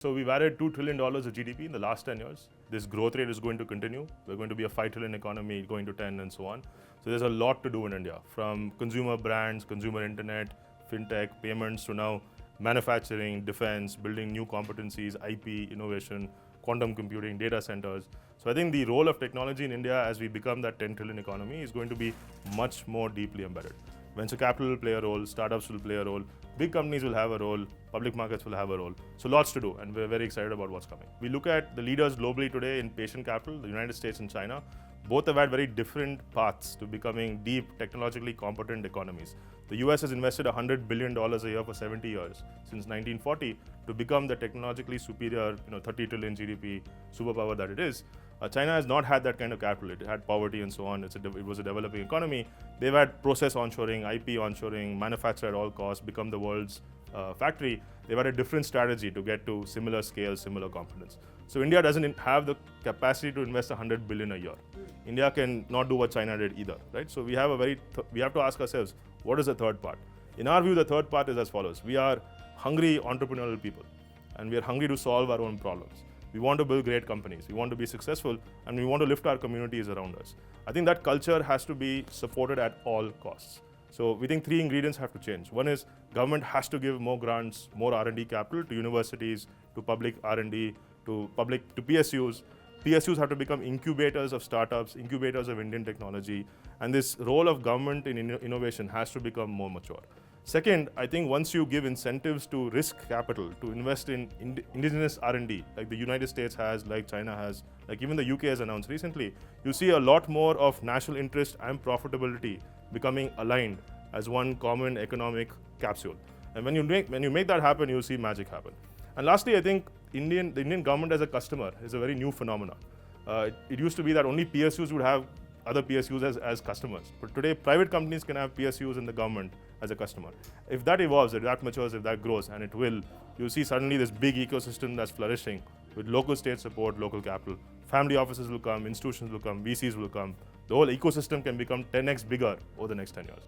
So we've added $2 trillion of GDP in the last 10 years. This growth rate is going to continue. We're going to be a 5 trillion economy going to 10 and so on. So there's a lot to do in India, from consumer brands, consumer internet, fintech, payments, to now manufacturing, defense, building new competencies, IP, innovation, quantum computing, data centers. So I think the role of technology in India as we become that 10 trillion economy is going to be much more deeply embedded. Venture capital will play a role, startups will play a role, big companies will have a role, public markets will have a role. So lots to do, and we're very excited about what's coming. We look at the leaders globally today in patient capital, the United States and China. Both have had very different paths to becoming deep, technologically competent economies. The US has invested $100 billion a year for 70 years, since 1940, to become the technologically superior 30 trillion GDP superpower that it is. China has not had that kind of capital. It had poverty and so on. It was a developing economy. They've had process onshoring, IP onshoring, manufacture at all costs, become the world's factory. They've had a different strategy to get to similar scale, similar competence. So India doesn't have the capacity to invest 100 billion a year. India can not do what China did either, right? So we have we have to ask ourselves, what is the third part? In our view, the third part is as follows. We are hungry entrepreneurial people, and we are hungry to solve our own problems. We want to build great companies, we want to be successful, and we want to lift our communities around us. I think that culture has to be supported at all costs. So we think three ingredients have to change. One is government has to give more grants, more R&D capital to universities, to public R&D, to PSUs. PSUs have to become incubators of startups, incubators of Indian technology, and this role of government in innovation has to become more mature. Second, I think once you give incentives to risk capital to invest in indigenous R&D, like the United States has, like China has, like even the UK has announced recently, you see a lot more of national interest and profitability becoming aligned as one common economic capsule. And when you make that happen, you'll see magic happen. And lastly, I think the Indian government as a customer is a very new phenomenon. It used to be that only PSUs would have other PSUs as customers. But today, private companies can have PSUs in the government as a customer. If that evolves, if that matures, if that grows, and it will, you'll see suddenly this big ecosystem that's flourishing with local state support, local capital. Family offices will come, institutions will come, VCs will come. The whole ecosystem can become 10x bigger over the next 10 years.